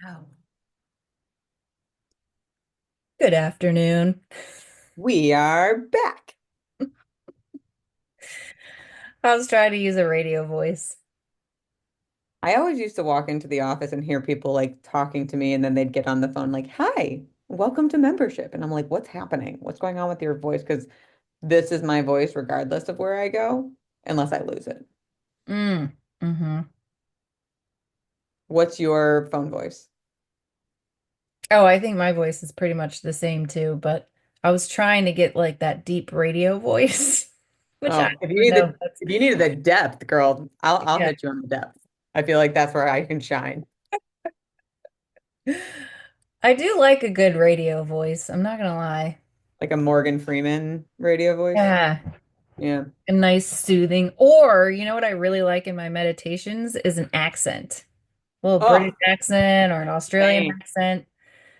Oh, good afternoon. We are back. I was trying to use a radio voice. I always used to walk into the office and hear people like talking to me, and then they'd get on the phone like, "Hi, welcome to membership." And I'm like, "What's happening? What's going on with your voice?" Because this is my voice regardless of where I go, unless I lose it. Mm-hmm. What's your phone voice? Oh, I think my voice is pretty much the same too, but I was trying to get like that deep radio voice, which I Oh, if you don't need know if the if you needed the depth, girl, I'll yeah. hit you on the depth. I feel like that's where I can shine, I do like a good radio voice. I'm not gonna lie. like a Morgan Freeman radio voice. Yeah. Yeah. A nice soothing. Or, you know what I really like in my meditations is an accent. A little British Oh, accent or an Australian dang. accent.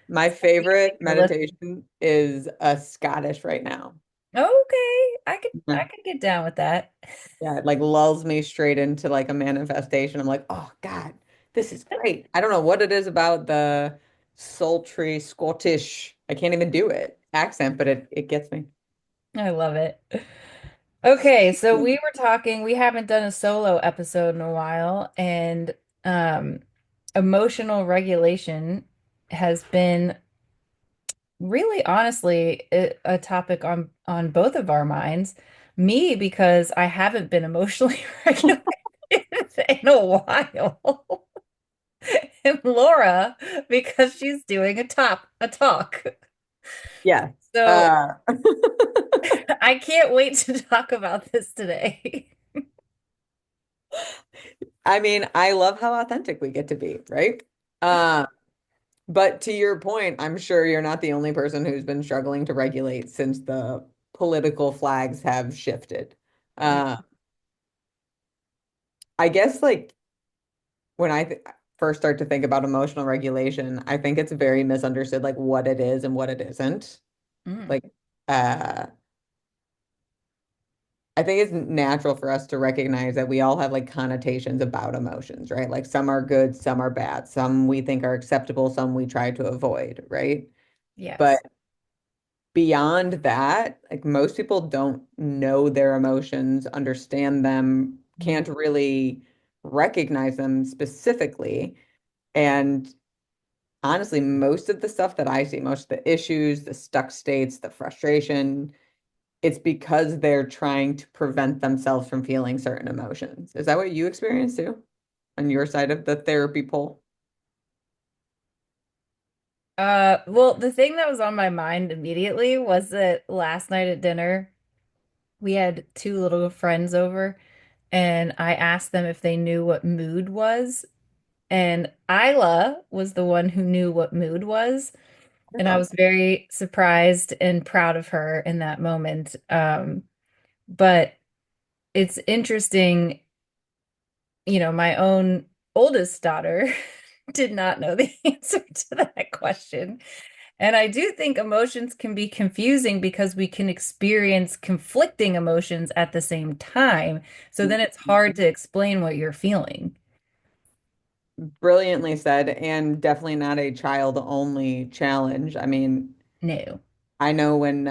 My favorite Or listen. meditation is a Scottish right now. Okay, I could Yeah. I could get down with that. Yeah, it like lulls me straight into like a manifestation. I'm like, oh God, this is great. I don't know what it is about the sultry Scottish, I can't even do it, accent, but it gets me. I love it. Okay, so we were talking, we haven't done a solo episode in a while, and um emotional regulation has been really honestly a topic on both of our minds. Me because I haven't been emotionally regulated in a while. And Laura because she's doing a talk. Yeah. So Uh, I can't wait to talk about this today. I mean, I love how authentic we get to be, right? Uh, but to your point, I'm sure you're not the only person who's been struggling to regulate since the political flags have shifted. Yeah. Uh, I guess like when I th first start to think about emotional regulation, I think it's very misunderstood, like what it is and what it isn't. Mm, Like, uh, I think it's natural for us to recognize that we all have like connotations about emotions, right? Like some are good, some are bad, some we think are acceptable, some we try to avoid, right? But yes. beyond that, like most people don't know their emotions, understand them, Mm, can't really recognize them specifically. And honestly, most of the stuff that I see, most of the issues, the stuck states, the frustration, it's because they're trying to prevent themselves from feeling certain emotions. Is that what you experience too on your side of the therapy pole? well, the thing that was on my mind immediately was that last night at dinner, we had two little friends over, and I asked them if they knew what mood was. And Isla was the one who knew what mood was. And I Oh, was very surprised and proud of her in that moment. But it's interesting, my own oldest daughter did not know the answer to that question. And I do think emotions can be confusing because we can experience conflicting emotions at the same time. So then it's hard to explain what you're feeling. brilliantly said, and definitely not a child only challenge. I mean, No. I know when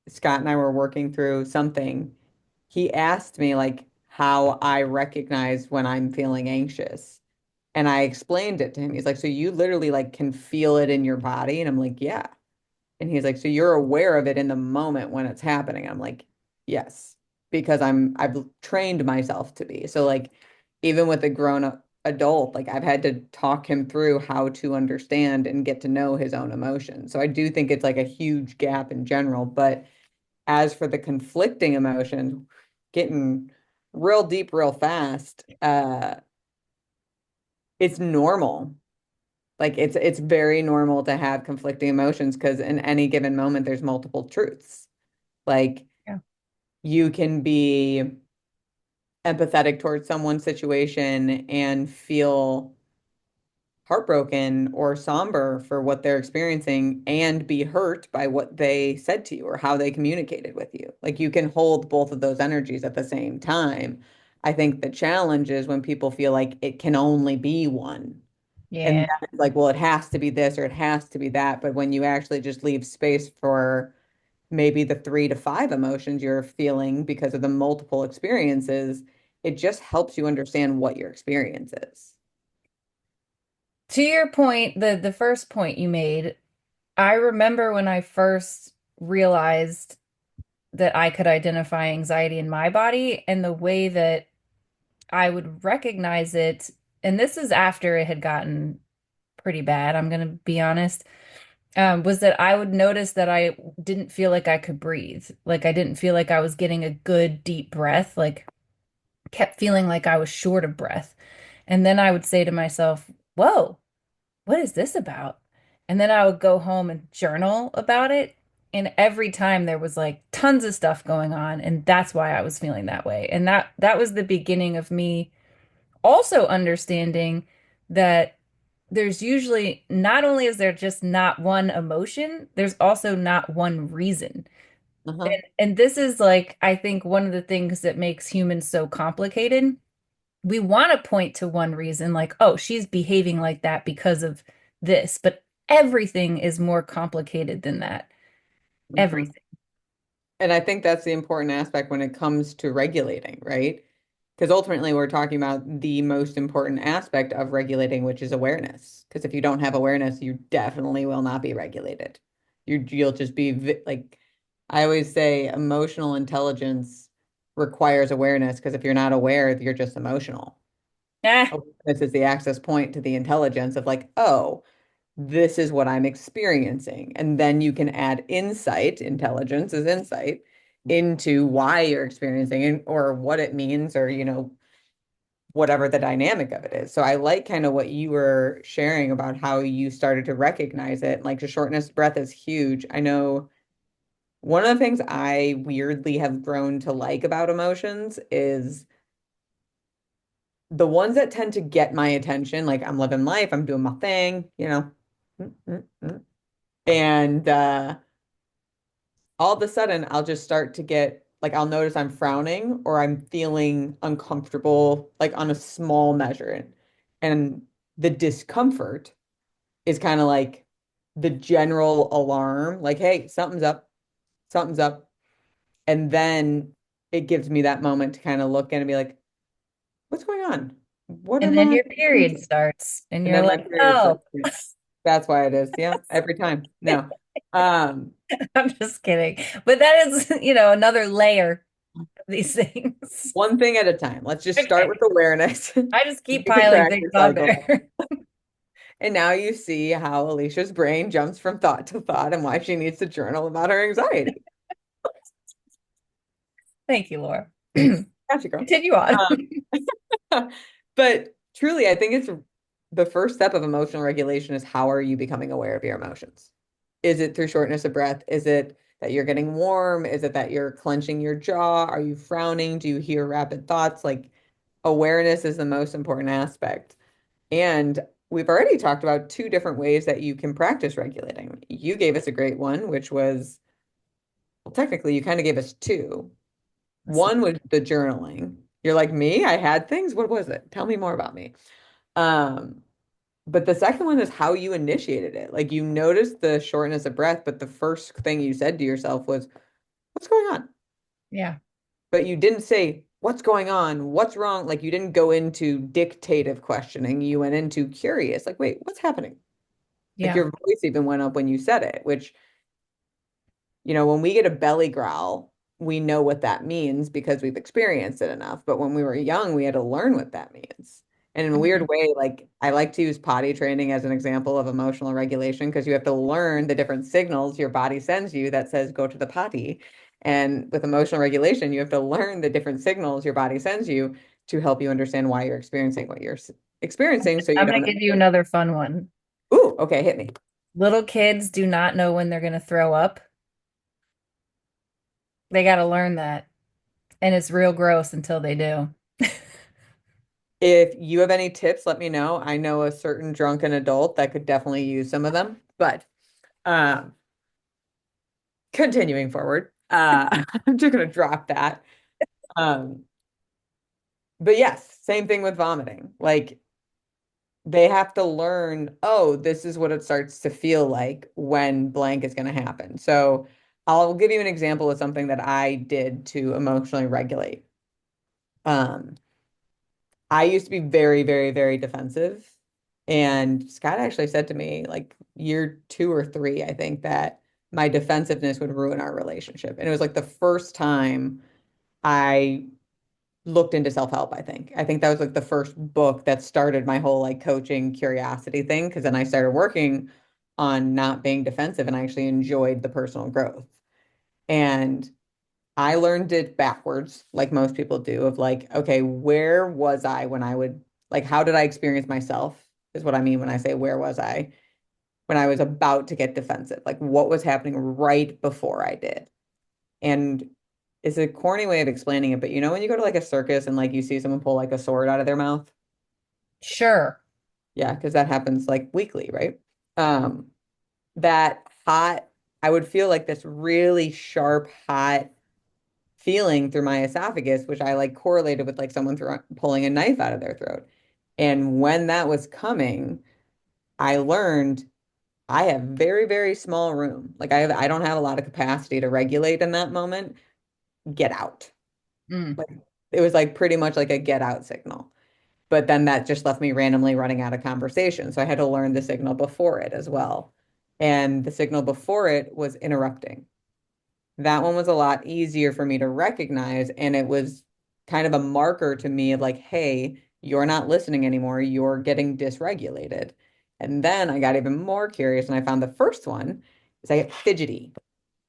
Scott and I were working through something, he asked me like how I recognize when I'm feeling anxious. And I explained it to him. He's like, so you literally like can feel it in your body? And I'm like, yeah. And he's like, so you're aware of it in the moment when it's happening. I'm like, yes, because I've trained myself to be. So like even with a grown up adult, like I've had to talk him through how to understand and get to know his own emotions. So I do think it's like a huge gap in general. But as for the conflicting emotions, getting real deep real fast, it's normal. Like it's very normal to have conflicting emotions because in any given moment there's multiple truths. Like Yeah. you can be empathetic towards someone's situation and feel heartbroken or somber for what they're experiencing and be hurt by what they said to you or how they communicated with you. Like you can hold both of those energies at the same time. I think the challenge is when people feel like it can only be one. And Yeah. then it's like, well, it has to be this or it has to be that. But when you actually just leave space for maybe the 3 to 5 emotions you're feeling because of the multiple experiences, it just helps you understand what your experience is. To your point, the first point you made, I remember when I first realized that I could identify anxiety in my body and the way that I would recognize it, and this is after it had gotten pretty bad, I'm gonna be honest, was that I would notice that I didn't feel like I could breathe. Like I didn't feel like I was getting a good deep breath, like kept feeling like I was short of breath. And then I would say to myself, whoa, what is this about? And then I would go home and journal about it. And every time there was like tons of stuff going on, and that's why I was feeling that way. And that was the beginning of me also understanding that there's usually not only is there just not one emotion, there's also not one reason. Uh-huh. And this is like, I think one of the things that makes humans so complicated. We want to point to one reason, like, oh, she's behaving like that because of this, but everything is more complicated than that. Mhm. Everything. And I think that's the important aspect when it comes to regulating, right? Because ultimately, we're talking about the most important aspect of regulating, which is awareness. Because if you don't have awareness, you definitely will not be regulated. You'll just be like, I always say, emotional intelligence requires awareness. Because if you're not aware, you're just emotional. Ah, Awareness is the access point to the intelligence of like, oh, this is what I'm experiencing. And then you can add insight, intelligence is insight, into why you're experiencing it or what it means or, whatever the dynamic of it is. So I like kind of what you were sharing about how you started to recognize it. Like the shortness of breath is huge. I know one of the things I weirdly have grown to like about emotions is the ones that tend to get my attention, like I'm living life, I'm doing my thing, Mm, mm, mm. And all of a sudden I'll just start to get like I'll notice I'm frowning or I'm feeling uncomfortable like on a small measure. And the discomfort is kind of like the general alarm, like, hey, something's up, something's up. And then it gives me that moment to kind of look in and be like, what's going on? What and am then I your period thinking? starts, and And you're then my like, period oh, starts. Yeah. That's why it is. Yeah, every time. No. Um, I'm just kidding. But that is, another layer of these things. one thing at a time. Let's just start Okay. with awareness. I just keep You can piling track things your on cycle. there. And now you see how Alicia's brain jumps from thought to thought and why she needs to journal about her anxiety. Thank you, Laura. Gotcha, girl. Continue on. But truly, I think it's the first step of emotional regulation is how are you becoming aware of your emotions? Is it through shortness of breath? Is it that you're getting warm? Is it that you're clenching your jaw? Are you frowning? Do you hear rapid thoughts? Like awareness is the most important aspect. And we've already talked about 2 different ways that you can practice regulating. You gave us a great one, which was, well, technically, you kind of gave us two. One was the journaling. You're like me, I had things. What was it? Tell me more about me. Um, but the second one is how you initiated it. Like you noticed the shortness of breath, but the first thing you said to yourself was, what's going on? Yeah. But you didn't say, what's going on? What's wrong? Like you didn't go into dictative questioning. You went into curious, like, wait, what's happening? Like Yeah. your voice even went up when you said it, which when we get a belly growl, we know what that means because we've experienced it enough. But when we were young, we had to learn what that means. And in a weird Mhm. way, like I like to use potty training as an example of emotional regulation because you have to learn the different signals your body sends you that says go to the potty. And with emotional regulation, you have to learn the different signals your body sends you to help you understand why you're experiencing what you're experiencing so you I'm going don't. to give you another fun one. Ooh, okay, hit me. Little kids do not know when they're going to throw up. They got to learn that. And it's real gross until they do. If you have any tips, let me know. I know a certain drunken adult that could definitely use some of them. But um, continuing forward, I'm just gonna drop that. Um, but yes, same thing with vomiting. Like they have to learn, oh, this is what it starts to feel like when blank is going to happen. So I'll give you an example of something that I did to emotionally regulate. Um, I used to be very, very, very defensive. And Scott actually said to me, like year 2 or 3, I think, that my defensiveness would ruin our relationship. And it was like the first time I looked into self-help, I think. I think that was like the first book that started my whole like coaching curiosity thing. Because then I started working on not being defensive and I actually enjoyed the personal growth. And I learned it backwards, like most people do, of like, okay, where was I when I would, like, how did I experience myself? Is what I mean when I say, where was I when I was about to get defensive? Like, what was happening right before I did? And it's a corny way of explaining it, but you know, when you go to like a circus and like you see someone pull like a sword out of their mouth? Sure. Yeah, because that happens like weekly, right? That hot, I would feel like this really sharp, hot feeling through my esophagus, which I like correlated with like someone pulling a knife out of their throat. And when that was coming, I learned I have very, very small room. Like I don't have a lot of capacity to regulate in that moment. Get out. Mm. Like it was like pretty much like a get out signal. But then that just left me randomly running out of conversation. So I had to learn the signal before it as well. And the signal before it was interrupting. That one was a lot easier for me to recognize. And it was kind of a marker to me of like, hey, you're not listening anymore. You're getting dysregulated. And then I got even more curious and I found the first one is I get fidgety.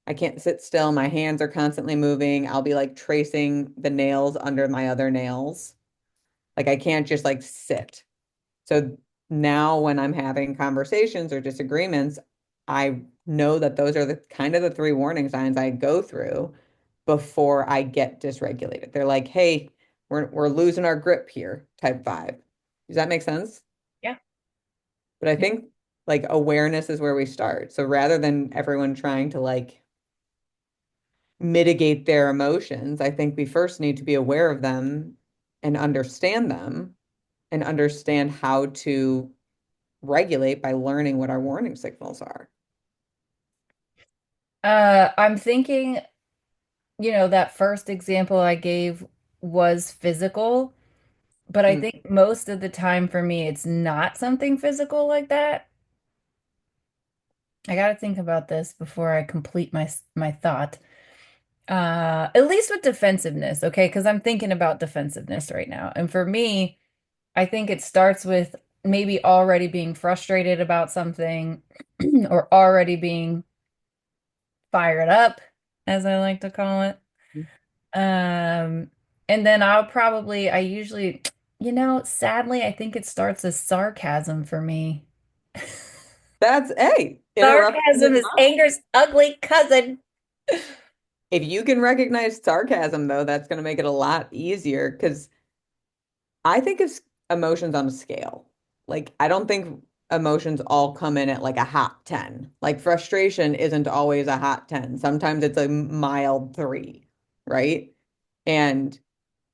I can't sit still. My hands are constantly moving. I'll be like tracing the nails under my other nails. Like I can't just like sit. So now when I'm having conversations or disagreements, I know that those are the kind of the 3 warning signs I go through before I get dysregulated. They're like, "Hey, we're losing our grip here," type vibe. Does that make sense? Yeah. But I think like awareness is where we start. So rather than everyone trying to like mitigate their emotions, I think we first need to be aware of them and understand how to regulate by learning what our warning signals are. I'm thinking, that first example I gave was physical, but I Mm. think most of the time for me, it's not something physical like that. I got to think about this before I complete my thought. At least with defensiveness, okay? Because I'm thinking about defensiveness right now. And for me, I think it starts with maybe already being frustrated about something or already being fired up, as I like to call it. Um, and then I usually, sadly, I think it starts as sarcasm for me. That's, hey, interruption Sarcasm is is not. anger's ugly cousin. If you can recognize sarcasm, though, that's going to make it a lot easier because I think of emotions on a scale. Like, I don't think emotions all come in at like a hot 10. Like, frustration isn't always a hot 10. Sometimes it's a mild 3, right? And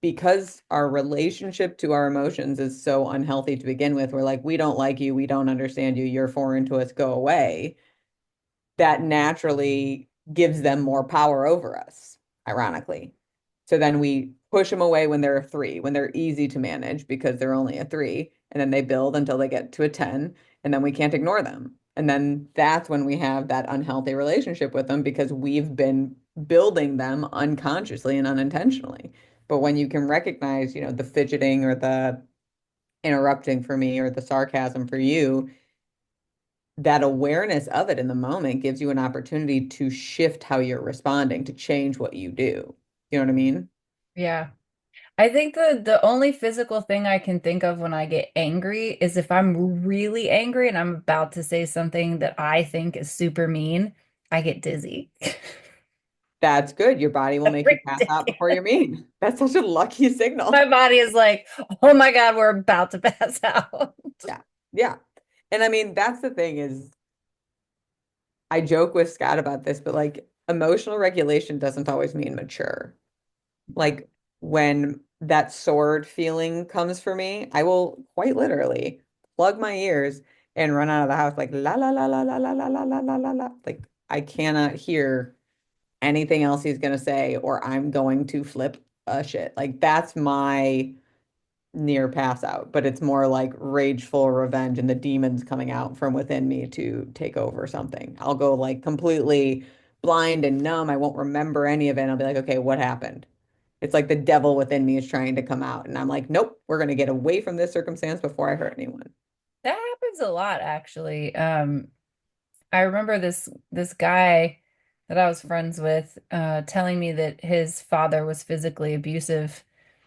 because our relationship to our emotions is so unhealthy to begin with, we're like, we don't like you, we don't understand you, you're foreign to us, go away. That naturally gives them more power over us, ironically. So then we push them away when they're a 3, when they're easy to manage because they're only a 3. And then they build until they get to a 10, and then we can't ignore them. And then that's when we have that unhealthy relationship with them because we've been building them unconsciously and unintentionally. But when you can recognize, the fidgeting or the interrupting for me or the sarcasm for you, that awareness of it in the moment gives you an opportunity to shift how you're responding, to change what you do. You know what I mean? Yeah. I think the only physical thing I can think of when I get angry is if I'm really angry and I'm about to say something that I think is super mean, I get dizzy. That's good. Your body will make you pass out before Ridiculous. you're mean. That's such a lucky My signal. body is like, oh my God, we're about to pass out. Yeah. Yeah. And I mean, that's the thing is I joke with Scott about this, but like emotional regulation doesn't always mean mature. Like when that sword feeling comes for me, I will quite literally plug my ears and run out of the house like la la la la la la la la la la la la. Like I cannot hear anything else he's gonna say, or I'm going to flip a shit. Like that's my near pass out, but it's more like rageful revenge and the demons coming out from within me to take over something. I'll go like completely blind and numb. I won't remember any of it. I'll be like, okay, what happened? It's like the devil within me is trying to come out. And I'm like, nope, we're going to get away from this circumstance before I hurt anyone. That happens a lot, actually. I remember this guy that I was friends with telling me that his father was physically abusive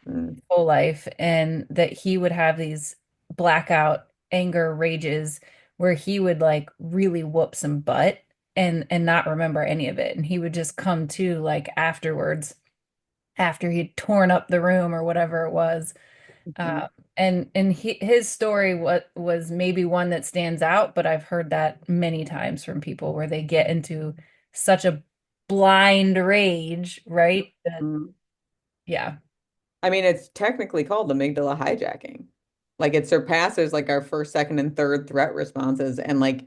Mm, whole life and that he would have these blackout anger rages where he would like really whoop some butt and not remember any of it. And he would just come to like afterwards after he'd torn up the room or whatever it was. mhm. Uh, his story was maybe one that stands out, but I've heard that many times from people where they get into such a blind rage, right? That Mhm. yeah. I mean, it's technically called amygdala hijacking. Like it surpasses like our first, second, and third threat responses. And like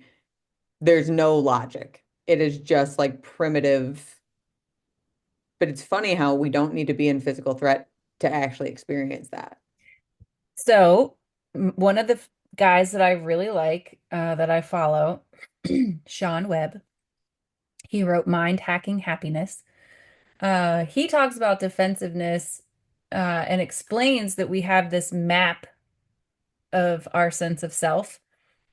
there's no logic. It is just like primitive. But it's funny how we don't need to be in physical threat to actually experience that. So one of the guys that I really like, that I follow, Sean Webb, he wrote Mind Hacking Happiness. He talks about defensiveness, and explains that we have this map of our sense of self,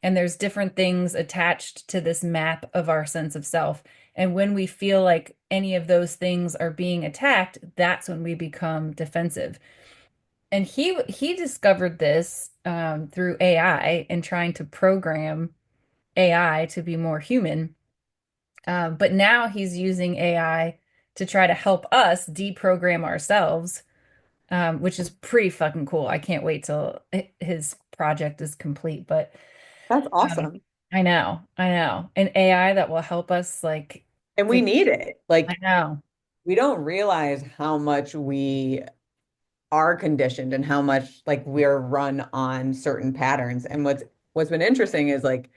and there's different things attached to this map of our sense of self. And when we feel like any of those things are being attacked, that's when we become defensive. And he discovered this through AI and trying to program AI to be more human. But now he's using AI to try to help us deprogram ourselves, which is pretty fucking cool. I can't wait till his project is complete. But That's um, awesome. I know, an AI that will help us like And we to. need it. I Like, know, we don't realize how much we are conditioned and how much like we're run on certain patterns. And what's been interesting is like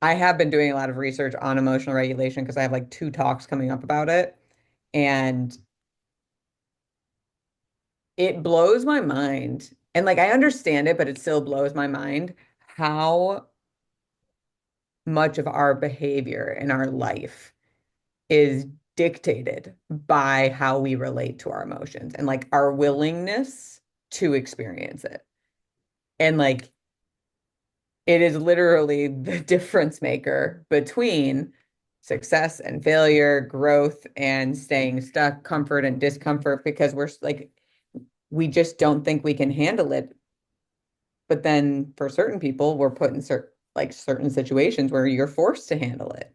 I have been doing a lot of research on emotional regulation because I have like two talks coming up about it. And it blows my mind. And like I understand it, but it still blows my mind how much of our behavior in our life is dictated by how we relate to our emotions and like our willingness to experience it. And like it is literally the difference maker between success and failure, growth and staying stuck, comfort and discomfort, because we're like, we just don't think we can handle it. But then for certain people, we're put in certain situations where you're forced to handle it.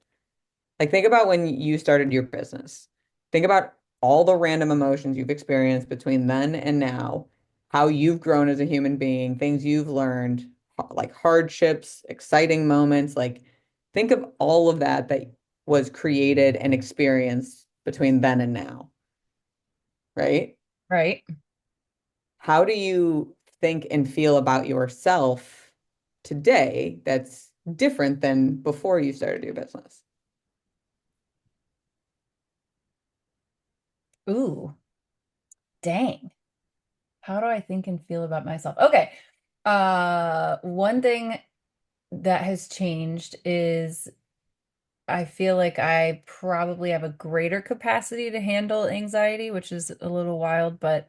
Like, think about when you started your business. Think about all the random emotions you've experienced between then and now, how you've grown as a human being, things you've learned, like hardships, exciting moments. Like, think of all of that that was created and experienced between then and now, right? right? How do you think and feel about yourself today that's different than before you started your business? Ooh, dang. How do I think and feel about myself? Okay. One thing that has changed is I feel like I probably have a greater capacity to handle anxiety, which is a little wild, but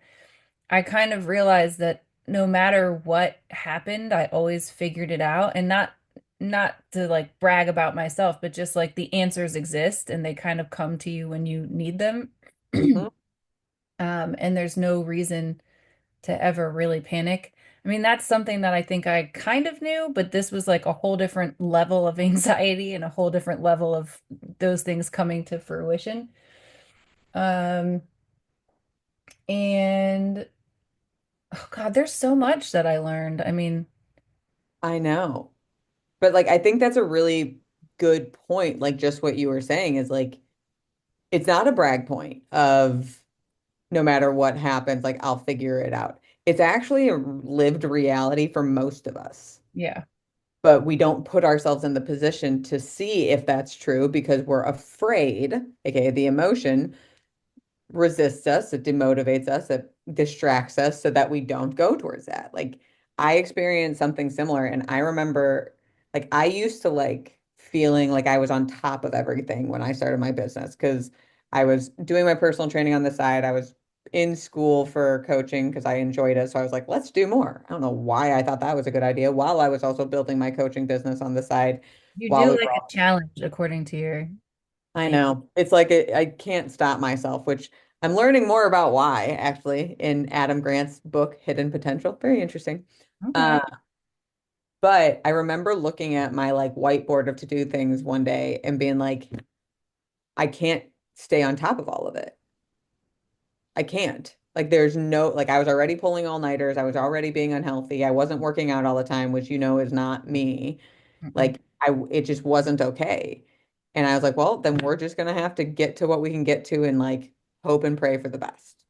I kind of realized that no matter what happened, I always figured it out. And not to like brag about myself, but just like the answers exist and they kind of come to you when you need them. Mhm. And there's no reason to ever really panic. I mean, that's something that I think I kind of knew, but this was like a whole different level of anxiety and a whole different level of those things coming to fruition. Um, and oh God, there's so much that I learned. I mean, I know. But like I think that's a really good point. Like just what you were saying is like it's not a brag point of no matter what happens, like I'll figure it out. It's actually a lived reality for most of us. yeah. but we don't put ourselves in the position to see if that's true because we're afraid, aka the emotion, resists us, it demotivates us, it distracts us so that we don't go towards that. Like I experienced something similar and I remember like I used to like feeling like I was on top of everything when I started my business because I was doing my personal training on the side. I was in school for coaching because I enjoyed it. So I was like, let's do more. I don't know why I thought that was a good idea while I was also building my coaching business on the side You while do we like were a all challenge according to your I thing. know. It's like I can't stop myself, which I'm learning more about why actually in Adam Grant's book, Hidden Potential. Very interesting. Uh, Okay. but I remember looking at my like whiteboard of to-do things one day and being like, I can't stay on top of all of it. I can't. Like there's no like I was already pulling all-nighters. I was already being unhealthy. I wasn't working out all the time, which you know is not me. Mm-mm. Like it just wasn't okay. And I was like, well, then we're just gonna have to get to what we can get to and like hope and pray for the best.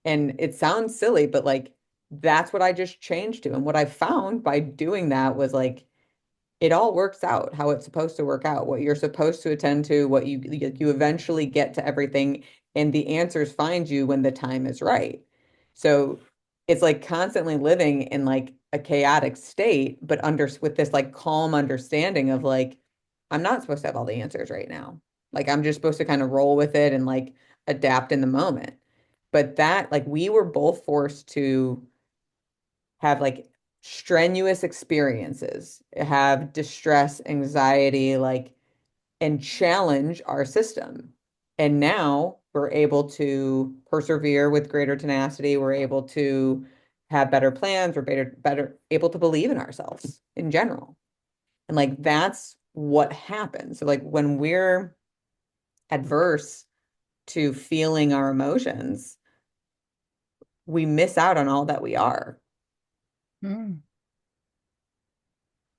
And it sounds silly, but like that's what I just changed to. And what I found by doing that was like it all works out how it's supposed to work out, what you're supposed to attend to, what you eventually get to everything, and the answers find you when the time is right. So it's like constantly living in like a chaotic state, but under with this like calm understanding of like, I'm not supposed to have all the answers right now. Like I'm just supposed to kind of roll with it and like adapt in the moment. But that like we were both forced to have like strenuous experiences, have distress, anxiety, like, and challenge our system. And now we're able to persevere with greater tenacity. We're able to have better plans. We're better able to believe in ourselves in general. And like that's what happens. So like when we're adverse to feeling our emotions, we miss out on all that we are. Mm.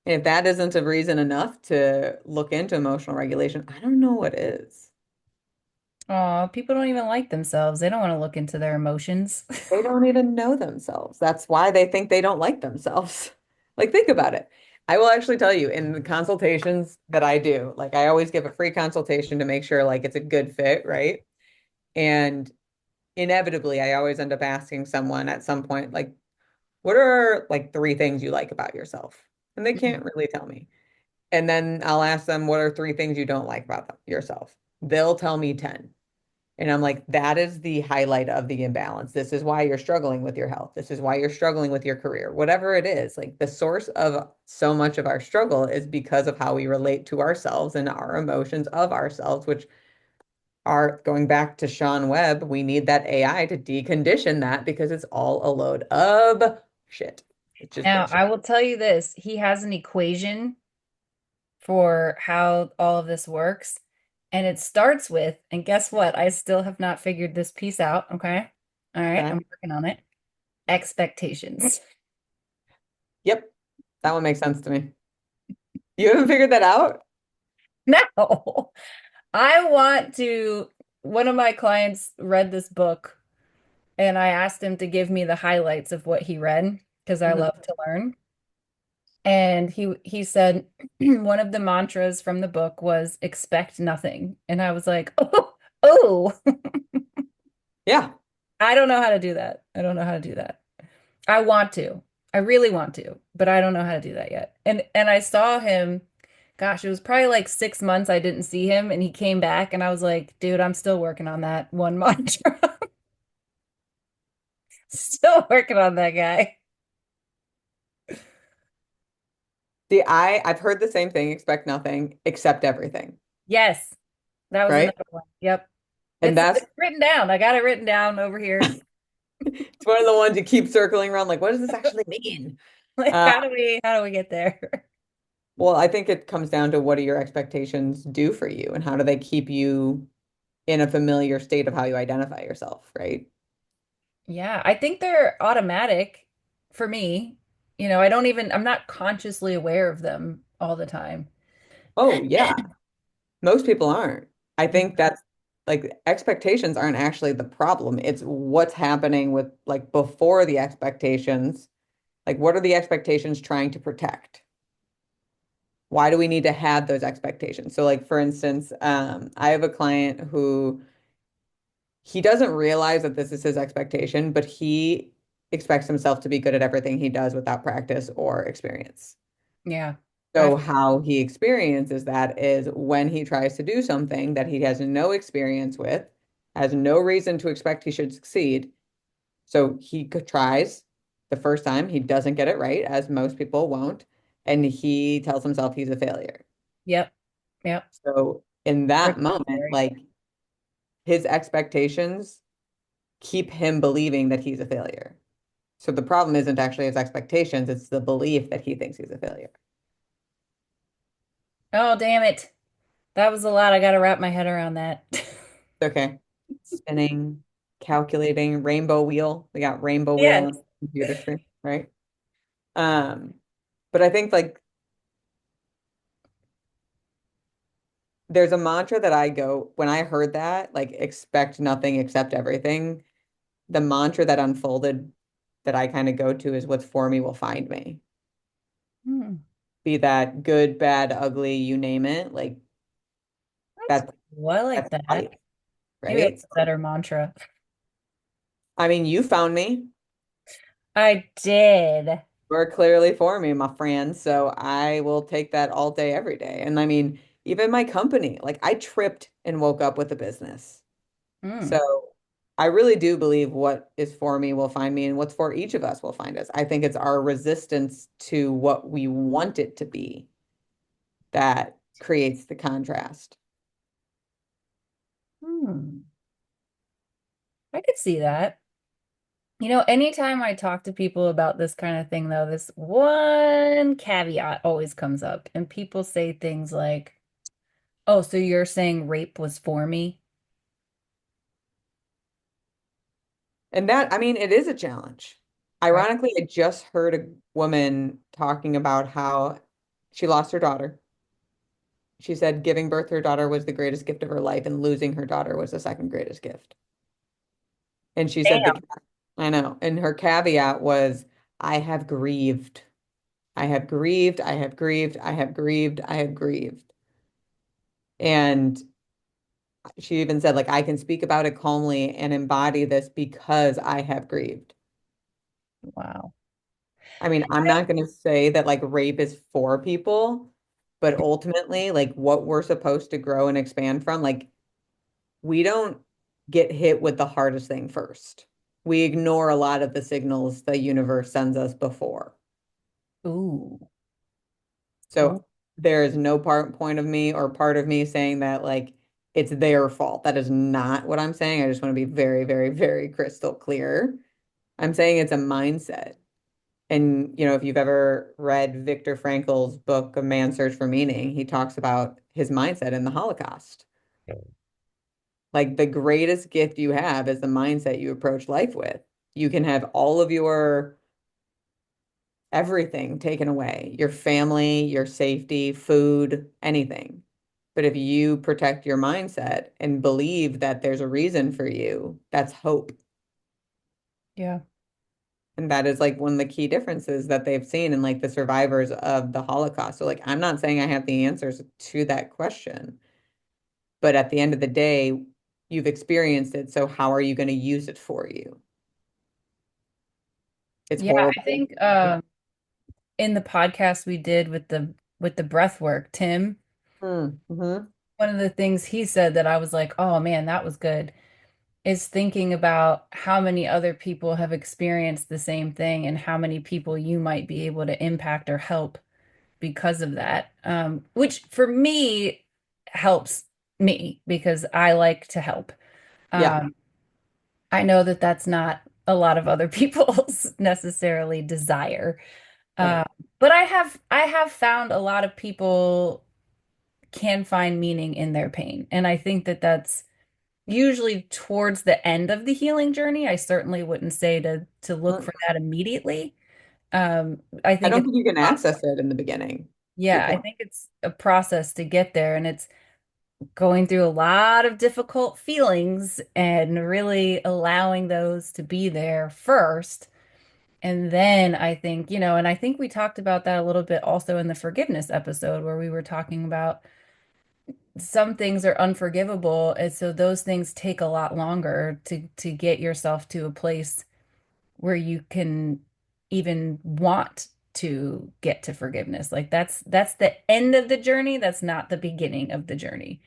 And if that isn't a reason enough to look into emotional regulation, I don't know what is. Oh, people don't even like themselves. They don't want to look into their emotions. They don't even know themselves. That's why they think they don't like themselves. Like, think about it. I will actually tell you in the consultations that I do, like, I always give a free consultation to make sure, like, it's a good fit, right? And inevitably, I always end up asking someone at some point, like, what are like three things you like about yourself? And they Mm. can't really tell me. And then I'll ask them, what are three things you don't like about yourself? They'll tell me 10. And I'm like, that is the highlight of the imbalance. This is why you're struggling with your health. This is why you're struggling with your career. Whatever it is, like the source of so much of our struggle is because of how we relate to ourselves and our emotions of ourselves, which are going back to Sean Webb. We need that AI to decondition that because it's all a load of shit. It's just Now, bullshit. I will tell you this. He has an equation for how all of this works. And it starts with, and guess what? I still have not figured this piece out. Okay. All right. Okay. I'm working on it. Expectations. Yep. That one makes sense to me. You haven't figured that out? No, I want to. One of my clients read this book and I asked him to give me the highlights of what he read because I Mhm. love to learn. And he said one of the mantras from the book was expect nothing. And I was like, oh, oh, Yeah. I don't know how to do that. I don't know how to do that. I want to. I really want to, but I don't know how to do that yet. And I saw him, gosh, it was probably like 6 months I didn't see him and he came back and I was like, dude, I'm still working on that one mantra. Still working on that guy. See, I've heard the same thing, expect nothing, accept everything, Yes, that was right? another one. Yep. And It's written down. I got it written down over here. it's one of the ones you keep circling around, like, what does this actually mean? Like, Uh, how do we get there? well, I think it comes down to what do your expectations do for you and how do they keep you in a familiar state of how you identify yourself, right? Yeah, I think they're automatic for me. I'm not consciously aware of them all the time. Oh, yeah. Most people aren't. I think that's like expectations aren't actually the problem. It's what's happening with like before the expectations. Like, what are the expectations trying to protect? Why do we need to have those expectations? So like for instance, I have a client who he doesn't realize that this is his expectation, but he expects himself to be good at everything he does without practice or experience. Yeah. So I've how he experiences that is when he tries to do something that he has no experience with, has no reason to expect he should succeed. So tries the first time, he doesn't get it right, as most people won't, and he tells himself he's a failure. Yep. Yep. So in that Pretty moment, scary. like his expectations keep him believing that he's a failure. So the problem isn't actually his expectations, it's the belief that he thinks he's a failure. Oh, damn it. That was a lot. I got to wrap my head around that. Okay. Spinning, calculating, rainbow wheel. We got rainbow wheel Yes. on the computer screen, right? Um, but I think like there's a mantra that I go when I heard that, like expect nothing, accept everything. The mantra that unfolded that I kind of go to is what's for me will find me. Hmm. Be that good, bad, ugly, you name it. Like That's that's cool. I like that's that. life, Maybe right? that's a better mantra. I mean, you found me. I did. You're clearly for me, my friend. So I will take that all day, every day. And I mean, even my company, like I tripped and woke up with a business. Hmm. So I really do believe what is for me will find me, and what's for each of us will find us. I think it's our resistance to what we want it to be that creates the contrast. Hmm. I could see that. Anytime I talk to people about this kind of thing, though, this one caveat always comes up, and people say things like, "Oh, so you're saying rape was for me?" And that, I mean, it is a challenge. Right? Ironically, I just heard a woman talking about how she lost her daughter. She said giving birth to her daughter was the greatest gift of her life, and losing her daughter was the second greatest gift. And she said Damn. I know, and her caveat was, I have grieved. I have grieved, I have grieved, I have grieved, I have grieved. And she even said, like, I can speak about it calmly and embody this because I have grieved. Wow. I mean, I'm not going to say that like rape is for people, but ultimately, like what we're supposed to grow and expand from, like we don't get hit with the hardest thing first. We ignore a lot of the signals the universe sends us before. Ooh. Ooh. So there is no point of me or part of me saying that like it's their fault. That is not what I'm saying. I just want to be very, very, very crystal clear. I'm saying it's a mindset. And if you've ever read Viktor Frankl's book, A Man's Search for Meaning, he talks about his mindset in the Holocaust. Like the greatest gift you have is the mindset you approach life with. You can have all of your everything taken away, your family, your safety, food, anything. But if you protect your mindset and believe that there's a reason for you, that's hope. Yeah. And that is like one of the key differences that they've seen in like the survivors of the Holocaust. So like I'm not saying I have the answers to that question, but at the end of the day, you've experienced it, so how are you going to use it for you? It's Yeah, I horrible. think in the podcast we did with the breath work, Tim, Mm-hmm. one of the things he said that I was like, "Oh man, that was good," is thinking about how many other people have experienced the same thing and how many people you might be able to impact or help because of that. Which for me helps me because I like to help. Yeah. Um, I know that that's not a lot of other people's necessarily desire. Uh, Right. but I have found a lot of people can find meaning in their pain. And I think that that's usually towards the end of the healing journey. I certainly wouldn't say to look Mm. for that immediately. I I think don't it's think you can access it in the beginning, to your yeah, I point. think it's a process to get there, and it's going through a lot of difficult feelings and really allowing those to be there first And then I think, and I think we talked about that a little bit also in the forgiveness episode where we were talking about some things are unforgivable. And so those things take a lot longer to get yourself to a place where you can even want to get to forgiveness. Like that's the end of the journey. That's not the beginning of the journey.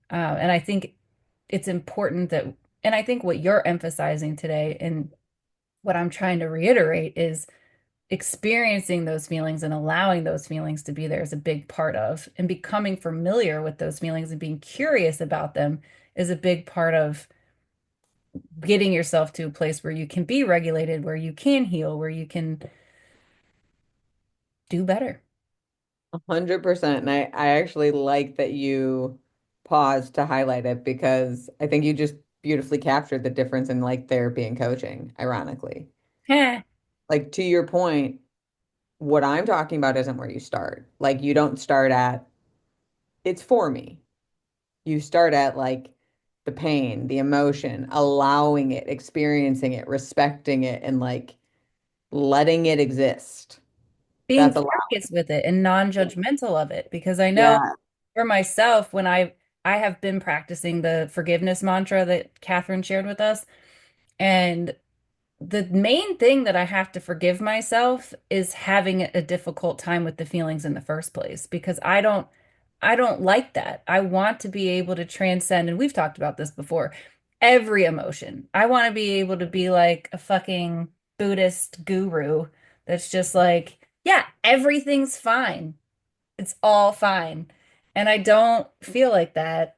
And I think it's important that, and I think what you're emphasizing today and what I'm trying to reiterate is experiencing those feelings and allowing those feelings to be there is a big part of, and becoming familiar with those feelings and being curious about them is a big part of getting yourself to a place where you can be regulated, where you can heal, where you can do better. 100%. And I actually like that you paused to highlight it because I think you just beautifully captured the difference in like therapy and coaching, ironically. Heh. Like to your point, what I'm talking about isn't where you start. Like you don't start at it's for me. You start at like the pain, the emotion, allowing it, experiencing it, respecting it, and like letting it exist. Being That's a lot. curious with it and non-judgmental of it, because I know Yeah. for myself when I have been practicing the forgiveness mantra that Catherine shared with us, and the main thing that I have to forgive myself is having a difficult time with the feelings in the first place because I don't like that. I want to be able to transcend, and we've talked about this before, every emotion. I want to be able to be like a fucking Buddhist guru that's just like, yeah, everything's fine. It's all fine. And I don't feel like that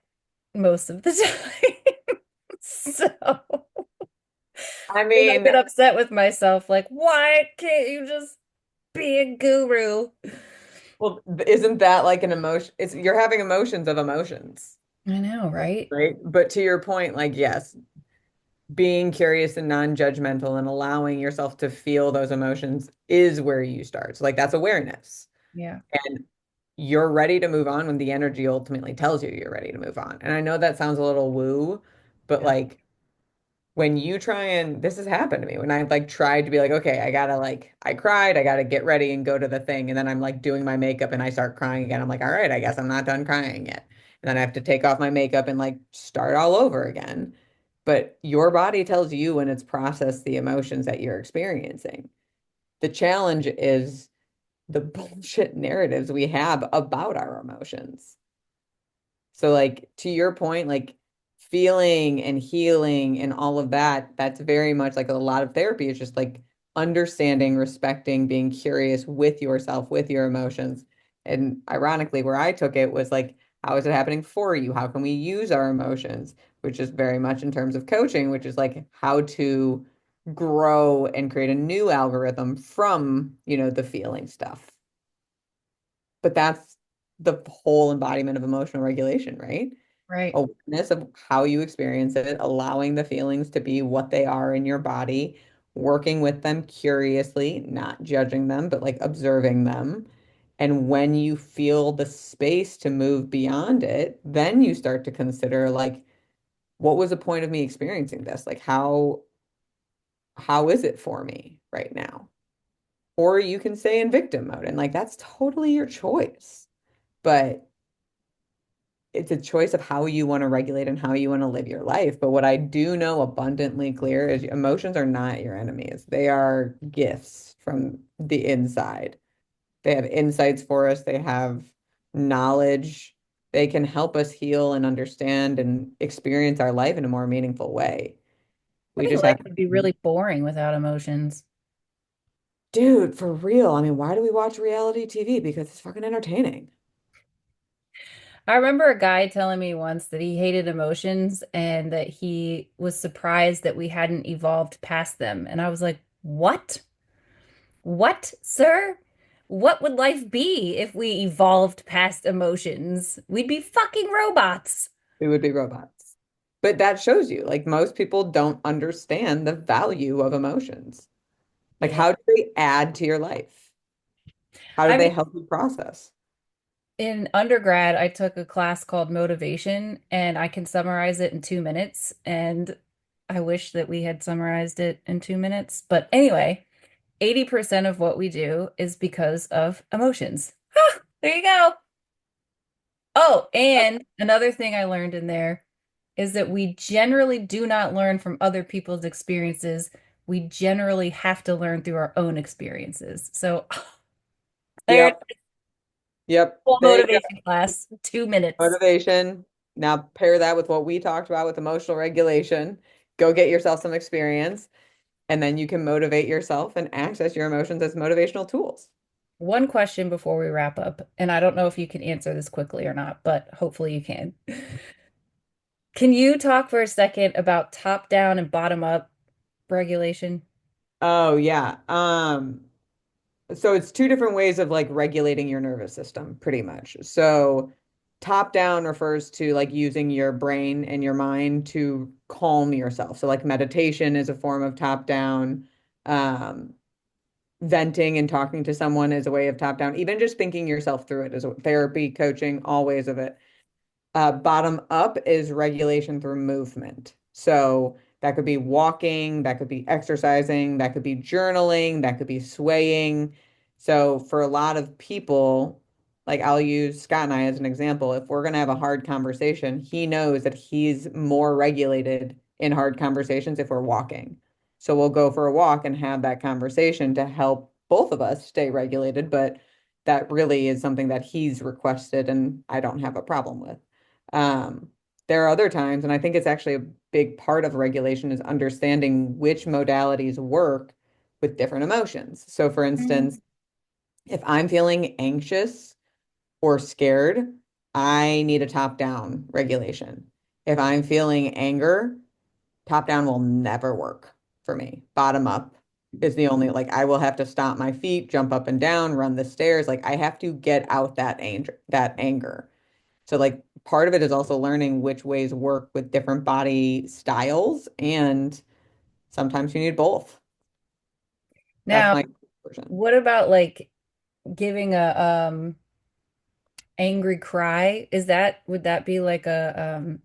most of the time. So I then I mean, get upset with myself, like, why can't you just be a guru? well, isn't that like an emotion? It's you're having emotions of emotions, I know, right? right? But to your point, like, yes, being curious and non-judgmental and allowing yourself to feel those emotions is where you start. So, like, that's awareness. Yeah. And you're ready to move on when the energy ultimately tells you you're ready to move on. And I know that sounds a little woo, but Yeah. like, when you try and this has happened to me when I like tried to be like, okay, I gotta like I cried, I gotta get ready and go to the thing, and then I'm like doing my makeup and I start crying again. I'm like, all right, I guess I'm not done crying yet. And then I have to take off my makeup and like start all over again. But your body tells you when it's processed the emotions that you're experiencing. The challenge is the bullshit narratives we have about our emotions. So like to your point, like feeling and healing and all of that, that's very much like a lot of therapy is just like understanding, respecting, being curious with yourself, with your emotions. And ironically, where I took it was like, how is it happening for you? How can we use our emotions? Which is very much in terms of coaching, which is like how to grow and create a new algorithm from, the feeling stuff. But that's the whole embodiment of emotional regulation, right? Right. Awareness of how you experience it, allowing the feelings to be what they are in your body, working with them curiously, not judging them, but like observing them. And when you feel the space to move beyond it, then you start to consider like, what was the point of me experiencing this? Like how is it for me right now? Or you can stay in victim mode and like that's totally your choice. But it's a choice of how you want to regulate and how you want to live your life. But what I do know abundantly clear is emotions are not your enemies. They are gifts from the inside. They have insights for us, they have knowledge. They can help us heal and understand and experience our life in a more meaningful way. I We think just life have to, would be really boring without emotions. dude, for real. I mean, why do we watch reality TV? Because it's fucking entertaining. I remember a guy telling me once that he hated emotions and that he was surprised that we hadn't evolved past them. And I was like, what? What, sir? What would life be if we evolved past emotions? We'd be fucking robots. We would be robots. But that shows you, like, most people don't understand the value of emotions. Like, Yeah. how do they add to your life? How do I they mean, help you process? in undergrad, I took a class called motivation, and I can summarize it in 2 minutes. And I wish that we had summarized it in 2 minutes. But anyway, 80% of what we do is because of emotions. Ah, there you go. Oh, and another thing I learned in there is that we generally do not learn from other people's experiences. We generally have to learn through our own experiences. So there, Yep. Yep. full There you go. motivation class, 2 minutes. Motivation. Now pair that with what we talked about with emotional regulation. Go get yourself some experience, and then you can motivate yourself and access your emotions as motivational tools. One question before we wrap up, and I don't know if you can answer this quickly or not, but hopefully you can. Can you talk for a second about top down and bottom up regulation? Oh yeah. So it's two different ways of like regulating your nervous system, pretty much. So top down refers to like using your brain and your mind to calm yourself. So like meditation is a form of top down. Um, Venting and talking to someone is a way of top down. Even just thinking yourself through it is a therapy, coaching, all ways of it. Bottom up is regulation through movement. So that could be walking, that could be exercising, that could be journaling, that could be swaying. So for a lot of people, like I'll use Scott and I as an example, if we're going to have a hard conversation, he knows that he's more regulated in hard conversations if we're walking. So we'll go for a walk and have that conversation to help both of us stay regulated, but that really is something that he's requested and I don't have a problem with. Um, there are other times, and I think it's actually a big part of regulation is understanding which modalities work with different emotions. So, for instance, if I'm feeling anxious or scared, I need a top-down regulation. If I'm feeling anger, top-down will never work for me. Bottom up is the only, like, I will have to stomp my feet, jump up and down, run the stairs. Like, I have to get out that anger. So like part of it is also learning which ways work with different body styles, and sometimes you need both. That's Now, my version. what about like giving a angry cry? Would that be like a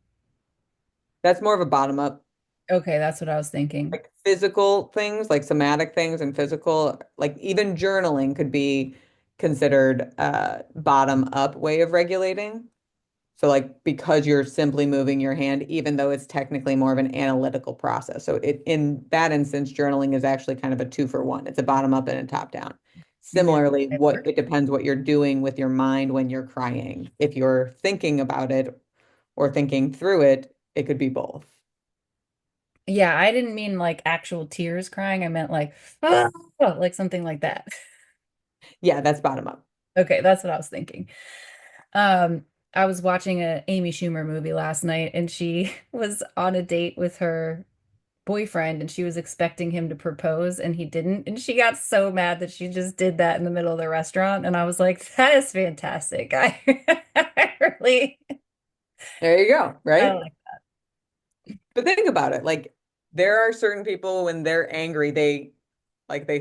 That's more of a bottom up, okay, that's what I was thinking. like physical things, like somatic things and physical, like even journaling could be considered a bottom up way of regulating. So like because you're simply moving your hand, even though it's technically more of an analytical process. So it in that instance, journaling is actually kind of a two for one. It's a bottom up and a top down. Yeah. Similarly, It what works. it depends what you're doing with your mind when you're crying. If you're thinking about it or thinking through it, it could be both. Yeah, I didn't mean like actual tears crying. I meant like "Ah," like something like that. Yeah, that's bottom up. Okay, that's what I was thinking. Um, I was watching a Amy Schumer movie last night and she was on a date with her boyfriend and she was expecting him to propose and he didn't. And she got so mad that she just did that in the middle of the restaurant. And I was like, that is fantastic. I really There you go, I right? like But think about it. Like there are certain people when they're angry, they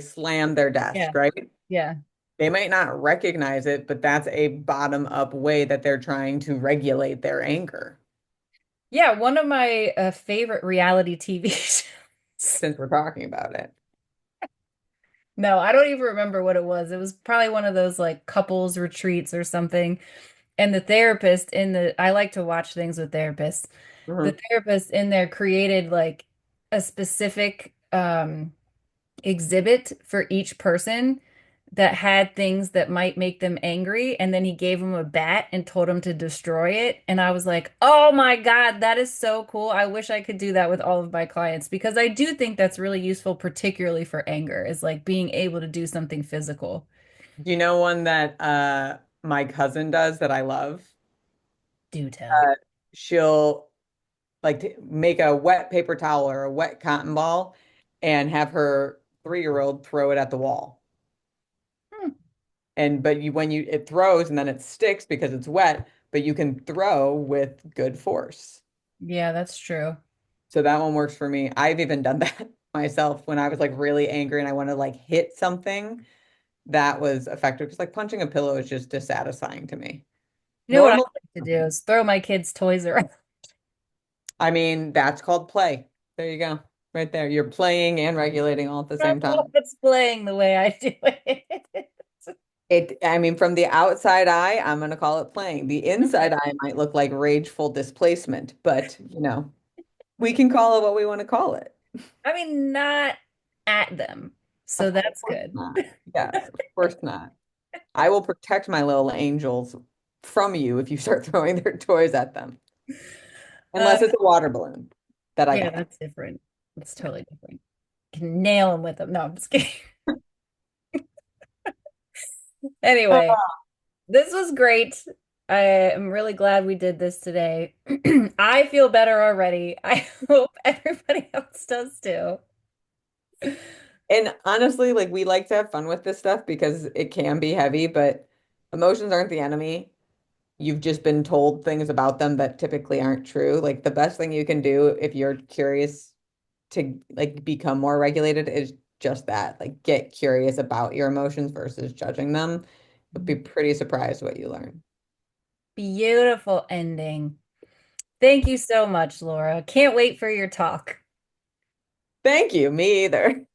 slam their yeah. desk, right? Yeah. They might not recognize it, but that's a bottom up way that they're trying to regulate their anger, Yeah, one of my favorite reality TV shows. since we're talking about it. No, I don't even remember what it was. It was probably one of those like couples retreats or something. And the therapist in the, I like to watch things with therapists. The Mhm. therapist in there created like a specific exhibit for each person that had things that might make them angry. And then he gave them a bat and told them to destroy it. And I was like, oh my God, that is so cool. I wish I could do that with all of my clients because I do think that's really useful, particularly for anger, is like being able to do something physical. Do you know one that my cousin does that I love? Do tell. Uh, she'll like make a wet paper towel or a wet cotton ball and have her 3-year-old throw it at the wall. Hmm. And but you when you it throws and then it sticks because it's wet, but you can throw with good force. Yeah, that's true. So that one works for me. I've even done that myself when I was like really angry and I want to like hit something. That was effective because like punching a pillow is just dissatisfying to me. You know what I Normal. like to do is throw my kids' toys around. I mean, that's called play. There you go. right there. You're playing and regulating all at the Don't same know if time. it's playing the way I do it. I mean, from the outside eye, I'm going to call it playing. The inside eye might look like rageful displacement, but we can call it what we want to call it. I mean, not at them. So Of that's course good. not. Yes, of course not. I will protect my little angels from you if you start throwing their toys at them, Uh, unless it's a water balloon that I yeah, got. that's different. It's totally different. Can nail them with them. No, I'm just kidding. Anyway, this was great. I am really glad we did this today. I feel better already. I hope everybody else does too. And honestly, like we like to have fun with this stuff because it can be heavy, but emotions aren't the enemy. You've just been told things about them that typically aren't true. Like the best thing you can do if you're curious to like become more regulated is just that. Like get curious about your emotions versus judging them. You'll be pretty surprised what you learn. Beautiful ending. Thank you so much, Laura. Can't wait for your talk. Thank you. Me either.